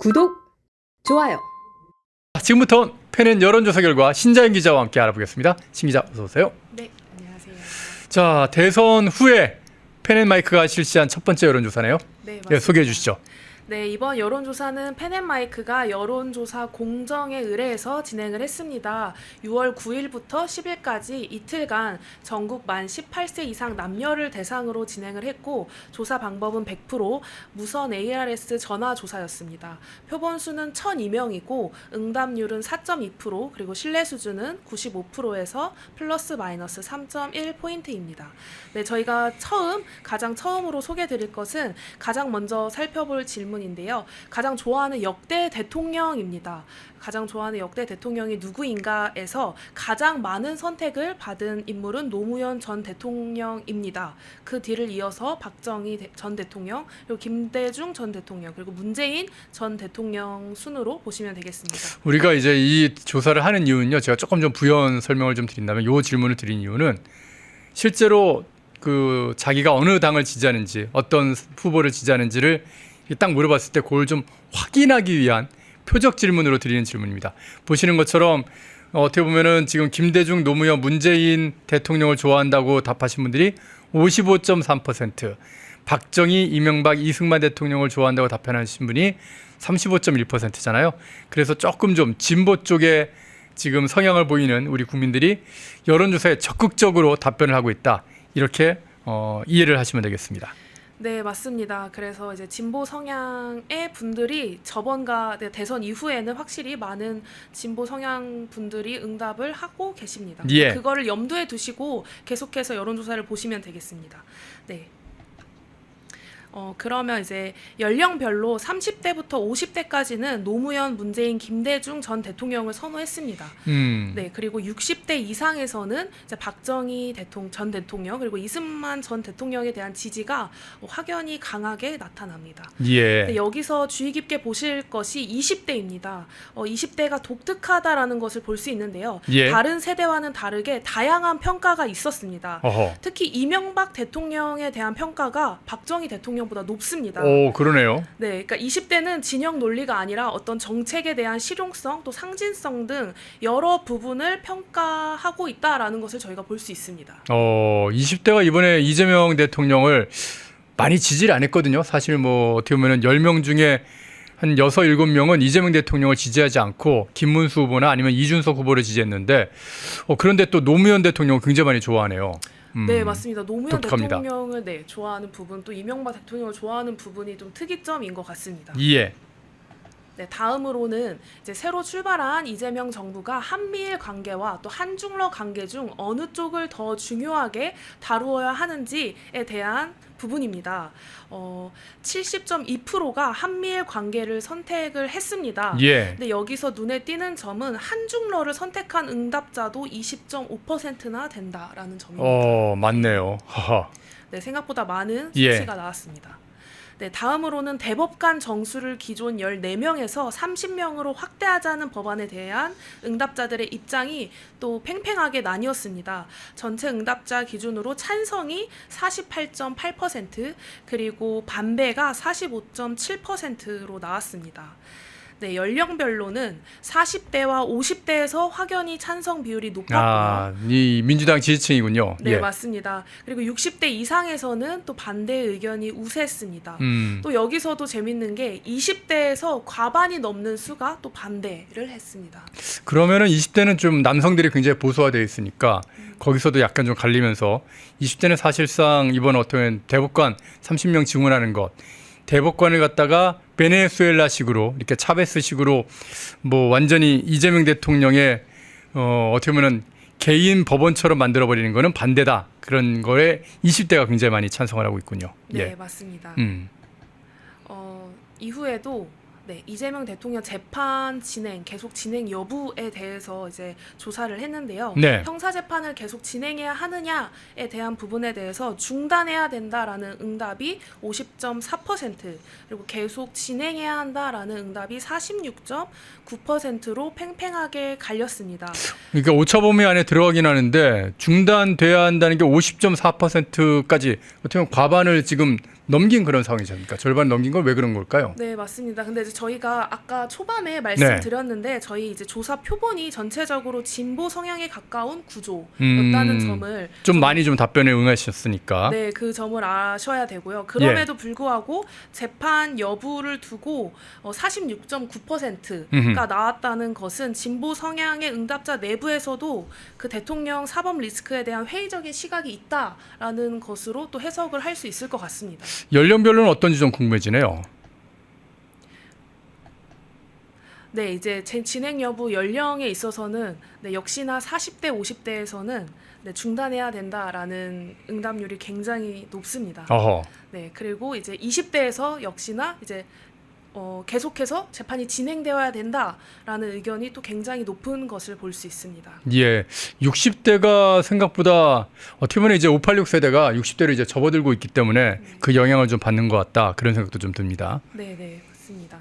구독, 좋아요. 지금부터 팬은 여론조사 결과 신자연 기자와 함께 알아보겠습니다. 신 기자 어서 오세요. 네, 안녕하세요. 자, 대선 후에 팬앤마이크가 실시한 첫 번째 여론조사네요. 네, 맞습니다. 네, 소개해 주시죠. 네, 이번 여론조사는 팬앤마이크가 여론조사 공정에 의뢰해서 진행을 했습니다. 6월 9일부터 10일까지 이틀간 전국 만 18세 이상 남녀를 대상으로 진행을 했고 조사 방법은 100% 무선 ARS 전화 조사였습니다. 표본 수는 1,002명이고 응답률은 4.2% 그리고 신뢰 수준은 95%에서 플러스 마이너스 3.1포인트입니다. 네, 저희가 가장 처음으로 소개해 드릴 것은 가장 먼저 살펴볼 질문인데요. 가장 좋아하는 역대 대통령입니다. 가장 좋아하는 역대 대통령이 누구인가에서 가장 많은 선택을 받은 인물은 노무현 전 대통령입니다. 그 뒤를 이어서 박정희 전 대통령, 그리고 김대중 전 대통령, 그리고 문재인 전 대통령 순으로 보시면 되겠습니다. 우리가 이제 이 조사를 하는 이유는요. 제가 조금 좀 부연 설명을 좀 드린다면 이 질문을 드린 이유는 실제로 그 자기가 어느 당을 지지하는지 어떤 후보를 지지하는지를 딱 물어봤을 때 그걸 좀 확인하기 위한 표적 질문으로 드리는 질문입니다. 보시는 것처럼 어떻게 보면은 지금 김대중, 노무현, 문재인 대통령을 좋아한다고 답하신 분들이 55.3%, 박정희, 이명박, 이승만 대통령을 좋아한다고 답변하신 분이 35.1%잖아요. 그래서 조금 좀 진보 쪽에 지금 성향을 보이는 우리 국민들이 여론조사에 적극적으로 답변을 하고 있다. 이렇게 이해를 하시면 되겠습니다. 네, 맞습니다. 그래서 이제 진보 성향의 분들이 저번과 대선 이후에는 확실히 많은 진보 성향 분들이 응답을 하고 계십니다. 예. 그거를 염두에 두시고 계속해서 여론조사를 보시면 되겠습니다. 네. 그러면 이제 연령별로 30대부터 50대까지는 노무현, 문재인, 김대중 전 대통령을 선호했습니다. 네, 그리고 60대 이상에서는 이제 박정희 전 대통령 그리고 이승만 전 대통령에 대한 지지가 확연히 강하게 나타납니다. 예. 네, 여기서 주의 깊게 보실 것이 20대입니다. 20대가 독특하다라는 것을 볼 수 있는데요. 예. 다른 세대와는 다르게 다양한 평가가 있었습니다. 어허. 특히 이명박 대통령에 대한 평가가 박정희 대통령보다 높습니다. 오, 그러네요. 네, 그러니까 20대는 진영 논리가 아니라 어떤 정책에 대한 실용성 또 상진성 등 여러 부분을 평가하고 있다라는 것을 저희가 볼 수 있습니다. 20대가 이번에 이재명 대통령을 많이 지지를 안 했거든요. 사실 뭐 어떻게 보면은 10명 중에 한 6, 7명은 이재명 대통령을 지지하지 않고 김문수 후보나 아니면 이준석 후보를 지지했는데 그런데 또 노무현 대통령을 굉장히 많이 좋아하네요. 네, 맞습니다. 노무현 독특합니다. 대통령을 좋아하는 부분 또 이명박 대통령을 좋아하는 부분이 좀 특이점인 것 같습니다. 예. 네, 다음으로는 이제 새로 출발한 이재명 정부가 한미일 관계와 또 한중러 관계 중 어느 쪽을 더 중요하게 다루어야 하는지에 대한 부분입니다. 70.2%가 한미일 관계를 선택을 했습니다. 예. 근데 여기서 눈에 띄는 점은 한중러를 선택한 응답자도 20.5%나 된다라는 점입니다. 맞네요. 하하. 네, 생각보다 많은 예. 수치가 나왔습니다. 네, 다음으로는 대법관 정수를 기존 14명에서 30명으로 확대하자는 법안에 대한 응답자들의 입장이 또 팽팽하게 나뉘었습니다. 전체 응답자 기준으로 찬성이 48.8% 그리고 반대가 45.7%로 나왔습니다. 네, 연령별로는 40대와 50대에서 확연히 찬성 비율이 높았고요. 이 민주당 지지층이군요. 네, 예. 맞습니다. 그리고 60대 이상에서는 또 반대 의견이 우세했습니다. 음. 또 여기서도 재밌는 게 20대에서 과반이 넘는 수가 또 반대를 했습니다. 그러면은 20대는 좀 남성들이 굉장히 보수화되어 있으니까 거기서도 약간 좀 갈리면서 20대는 사실상 이번 어떤 대법관 30명 증언하는 것 대법관을 갖다가 베네수엘라식으로 이렇게 차베스식으로 뭐 완전히 이재명 대통령의 어떻게 보면은 개인 법원처럼 만들어버리는 거는 반대다. 그런 거에 20대가 굉장히 많이 찬성을 하고 있군요. 네, 예. 맞습니다. 음. 이후에도 이재명 대통령 재판 계속 진행 여부에 대해서 이제 조사를 했는데요. 네. 형사 재판을 계속 진행해야 하느냐에 대한 부분에 대해서 중단해야 된다라는 응답이 50.4% 그리고 계속 진행해야 한다라는 응답이 46.9%로 팽팽하게 갈렸습니다. 그러니까 오차범위 안에 들어가긴 하는데 중단돼야 한다는 게 50.4%까지 어떻게 보면 과반을 지금 넘긴 그런 상황이십니까? 절반 넘긴 건 왜 그런 걸까요? 네, 맞습니다. 근데 이제 저희가 아까 초반에 네. 말씀드렸는데 저희 이제 조사 표본이 전체적으로 진보 성향에 가까운 구조였다는 점을 좀 많이 좀 답변에 응하셨으니까. 네, 그 점을 아셔야 되고요. 그럼에도 불구하고 재판 여부를 두고 46.9%가 나왔다는 것은 진보 성향의 응답자 내부에서도 그 대통령 사법 리스크에 대한 회의적인 시각이 있다라는 것으로 또 해석을 할 수 있을 것 같습니다. 연령별로는 어떤지 좀 궁금해지네요. 네, 이제 진행 여부 연령에 있어서는 네, 역시나 40대, 50대에서는 네, 중단해야 된다라는 응답률이 굉장히 높습니다. 어허. 네, 그리고 이제 20대에서 역시나 이제 계속해서 재판이 진행되어야 된다라는 의견이 또 굉장히 높은 것을 볼 수 있습니다. 예. 60대가 생각보다 어떻게 보면 이제 586 세대가 60대를 이제 접어들고 있기 때문에 그 영향을 좀 받는 것 같다. 그런 생각도 좀 듭니다. 네, 네, 맞습니다.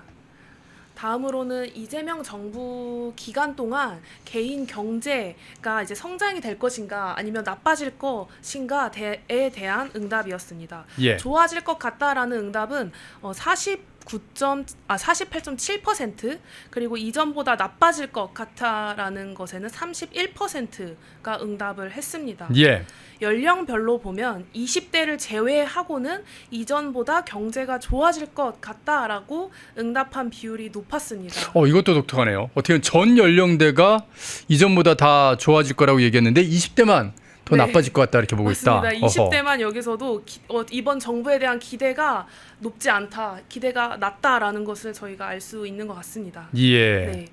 다음으로는 이재명 정부 기간 동안 개인 경제가 이제 성장이 될 것인가 아니면 나빠질 것인가에 대한 응답이었습니다. 예. 좋아질 것 같다라는 응답은 48.7%, 그리고 이전보다 나빠질 것 같다라는 것에는 31%가 응답을 했습니다. 예. 연령별로 보면 20대를 제외하고는 이전보다 경제가 좋아질 것 같다라고 응답한 비율이 높았습니다. 이것도 독특하네요. 어떻게 보면 전 연령대가 이전보다 다 좋아질 거라고 얘기했는데 20대만 더 네. 나빠질 것 같다 이렇게 보고 맞습니다. 있다. 20대만 여기서도 이번 정부에 대한 기대가 높지 않다, 기대가 낮다라는 것을 저희가 알 수 있는 것 같습니다. 예. 네,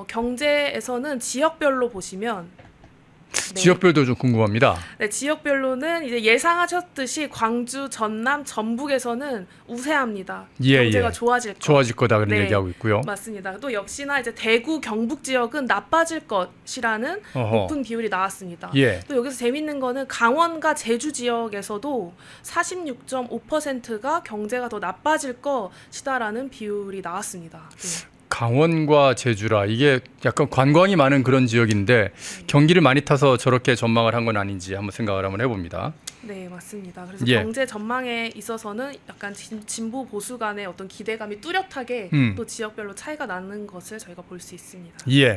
경제에서는 지역별로 보시면 네. 지역별도 좀 궁금합니다. 네, 지역별로는 이제 예상하셨듯이 광주, 전남, 전북에서는 우세합니다. 예, 경제가 예. 좋아질 것. 좋아질 거다 그런 네. 얘기하고 있고요. 맞습니다. 또 역시나 이제 대구, 경북 지역은 나빠질 것이라는 어허. 높은 비율이 나왔습니다. 예. 또 여기서 재밌는 거는 강원과 제주 지역에서도 46.5%가 경제가 더 나빠질 것이다라는 비율이 나왔습니다. 네. 강원과 제주라 이게 약간 관광이 많은 그런 지역인데 경기를 많이 타서 저렇게 전망을 한 건 아닌지 한번 생각을 한번 해봅니다. 네, 맞습니다. 그래서 예. 경제 전망에 있어서는 약간 진보 보수 간의 어떤 기대감이 뚜렷하게 또 지역별로 차이가 나는 것을 저희가 볼 수 있습니다. 예.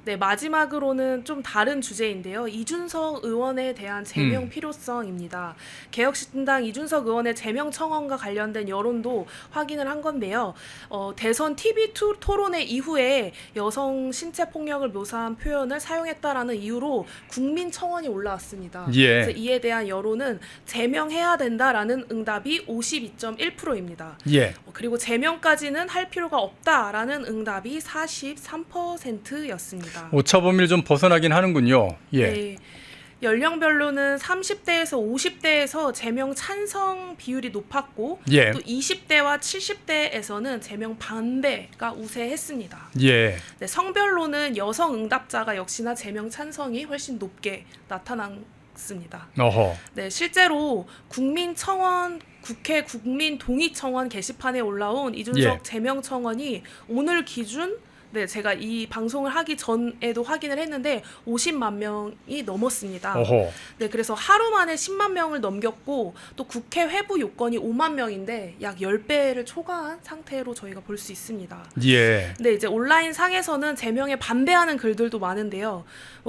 네, 마지막으로는 좀 다른 주제인데요. 이준석 의원에 대한 제명 필요성입니다. 개혁신당 이준석 의원의 제명 청원과 관련된 여론도 확인을 한 건데요. 대선 TV 토론회 이후에 여성 신체 폭력을 묘사한 표현을 사용했다라는 이유로 국민 청원이 올라왔습니다. 예. 그래서 이에 대한 여론은 제명해야 된다라는 응답이 52.1%입니다. 예. 그리고 제명까지는 할 필요가 없다라는 응답이 43%였습니다. 오차 범위를 좀 벗어나긴 하는군요. 예. 네. 연령별로는 30대에서 50대에서 제명 찬성 비율이 높았고 예. 또 20대와 70대에서는 제명 반대가 우세했습니다. 예. 네, 성별로는 여성 응답자가 역시나 제명 찬성이 훨씬 높게 나타났습니다. 어허. 네, 실제로 국민청원 국회 국민동의청원 게시판에 올라온 이준석 예. 제명 청원이 오늘 기준 네, 제가 이 방송을 하기 전에도 확인을 했는데 50만 명이 넘었습니다. 어허. 네, 그래서 하루 만에 10만 명을 넘겼고 또 국회 회부 요건이 5만 명인데 약 10배를 초과한 상태로 저희가 볼 수 있습니다. 예. 네, 이제 온라인 상에서는 제명에 반대하는 글들도 많은데요.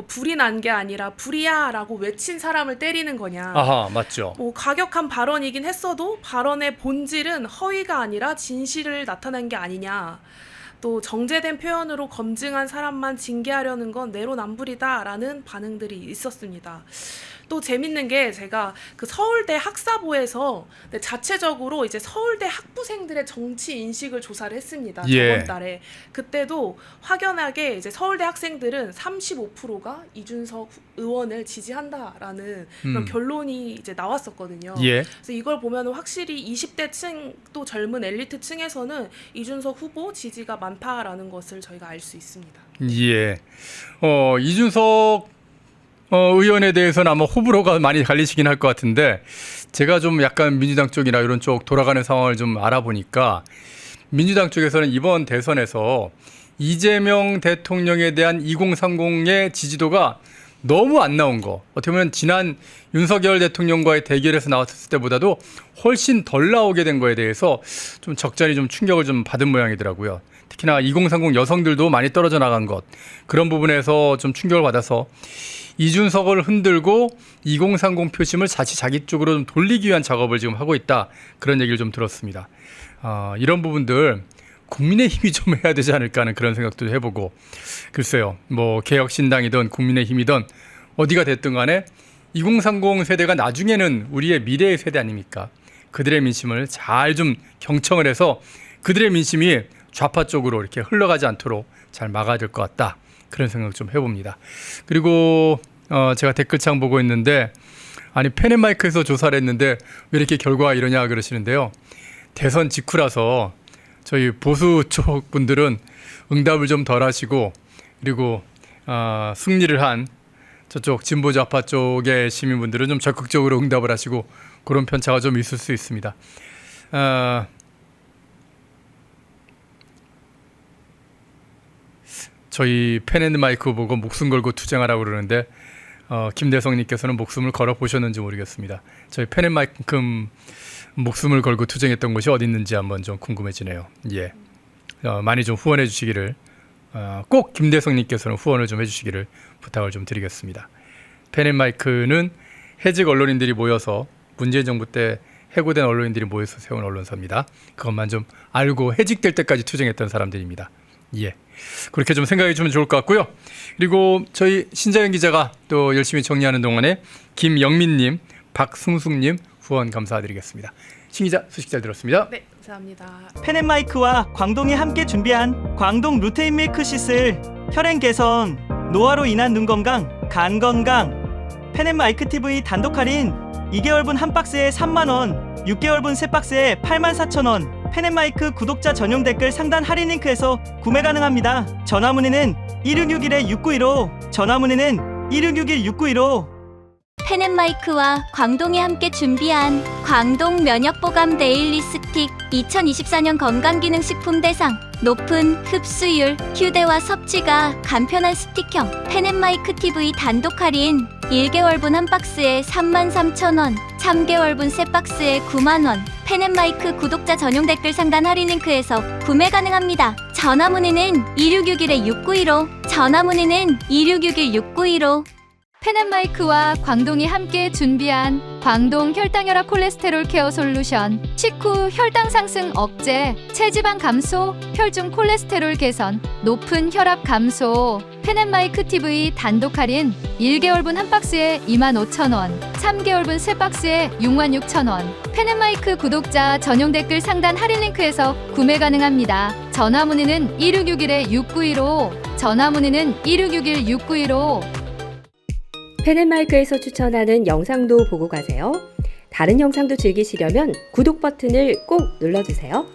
불이 난 게 아니라 불이야라고 외친 사람을 때리는 거냐. 아하, 맞죠. 과격한 발언이긴 했어도 발언의 본질은 허위가 아니라 진실을 나타낸 게 아니냐. 또 정제된 표현으로 검증한 사람만 징계하려는 건 내로남불이다라는 반응들이 있었습니다. 또 재밌는 게 제가 그 서울대 학사부에서 자체적으로 이제 서울대 학부생들의 정치 인식을 조사를 했습니다. 예. 저번 달에. 그때도 확연하게 이제 서울대 학생들은 35%가 이준석 의원을 지지한다라는 그런 결론이 이제 나왔었거든요. 예. 그래서 이걸 보면 확실히 20대층 또 젊은 엘리트층에서는 이준석 후보 지지가 많다라는 것을 저희가 알 수 있습니다. 예. 이준석 의원에 대해서는 아마 호불호가 많이 갈리시긴 할 것 같은데 제가 좀 약간 민주당 쪽이나 이런 쪽 돌아가는 상황을 좀 알아보니까 민주당 쪽에서는 이번 대선에서 이재명 대통령에 대한 2030의 지지도가 너무 안 나온 거. 어떻게 보면 지난 윤석열 대통령과의 대결에서 나왔을 때보다도 훨씬 덜 나오게 된 거에 대해서 좀 적잖이 좀 충격을 좀 받은 모양이더라고요. 특히나 2030 여성들도 많이 떨어져 나간 것. 그런 부분에서 좀 충격을 받아서 이준석을 흔들고 2030 표심을 자기 쪽으로 좀 돌리기 위한 작업을 지금 하고 있다. 그런 얘기를 좀 들었습니다. 이런 부분들 국민의힘이 좀 해야 되지 않을까 하는 그런 생각도 해보고, 글쎄요, 뭐 개혁신당이든 국민의힘이든 어디가 됐든 간에 2030 세대가 나중에는 우리의 미래의 세대 아닙니까? 그들의 민심을 잘 좀 경청을 해서 그들의 민심이 좌파 쪽으로 이렇게 흘러가지 않도록 잘 막아야 될 것 같다. 그런 생각 좀 해봅니다. 그리고 제가 댓글창 보고 있는데, 아니 펜앤마이크에서 조사를 했는데 왜 이렇게 결과가 이러냐 그러시는데요. 대선 직후라서 저희 보수 쪽 분들은 응답을 좀 덜 하시고, 그리고 승리를 한 저쪽 진보 좌파 쪽의 시민분들은 좀 적극적으로 응답을 하시고, 그런 편차가 좀 있을 수 있습니다. 저희 펜앤마이크 보고 목숨 걸고 투쟁하라고 그러는데 김대성님께서는 목숨을 걸어 보셨는지 모르겠습니다. 저희 펜앤마이크 목숨을 걸고 투쟁했던 곳이 어디 있는지 한번 좀 궁금해지네요. 예, 많이 좀 후원해 주시기를, 꼭 김대성님께서는 후원을 좀 해주시기를 부탁을 좀 드리겠습니다. 펜앤마이크는 해직 언론인들이 모여서 문재인 정부 때 해고된 언론인들이 모여서 세운 언론사입니다. 그것만 좀 알고 해직될 때까지 투쟁했던 사람들입니다. 예, 그렇게 좀 생각해 주면 좋을 것 같고요. 그리고 저희 신자연 기자가 또 열심히 정리하는 동안에 김영민님, 박승숙님 후원 감사드리겠습니다. 신 기자 소식 잘 들었습니다. 네, 감사합니다. 펜앤마이크와 광동이 함께 준비한 광동 루테인 밀크시슬, 혈행 개선, 노화로 인한 눈 건강, 간 건강. 펜앤마이크 TV 단독 할인 2개월분 한 박스에 3만원, 6개월분 세 박스에 84,000원. 펜앤마이크 구독자 전용 댓글 상단 할인 링크에서 구매 가능합니다. 전화 문의는 1661-6915, 전화 문의는 1661-6915. 펜앤마이크와 광동이 함께 준비한 광동 면역보감 데일리 스틱 2024년 건강기능식품 대상, 높은 흡수율, 휴대와 섭취가 간편한 스틱형 펜앤마이크 TV 단독 할인 1개월분 한 박스에 33,000원, 3개월분 세 박스에 9만원. 펜앤마이크 구독자 전용 댓글 상단 할인 링크에서 구매 가능합니다. 전화 문의는 2661-6915, 전화 문의는 2661-6915. 펜앤마이크와 광동이 함께 준비한 광동 혈당혈압 콜레스테롤 케어 솔루션, 식후 혈당 상승 억제, 체지방 감소, 혈중 콜레스테롤 개선, 높은 혈압 감소. 펜앤마이크 TV 단독 할인 1개월분 한 박스에 25,000원, 3개월분 세 박스에 66,000원. 펜앤마이크 구독자 전용 댓글 상단 할인 링크에서 구매 가능합니다. 전화 문의는 1661-6915, 전화 문의는 1661-6915. 펜앤마이크에서 추천하는 영상도 보고 가세요. 다른 영상도 즐기시려면 구독 버튼을 꼭 눌러주세요.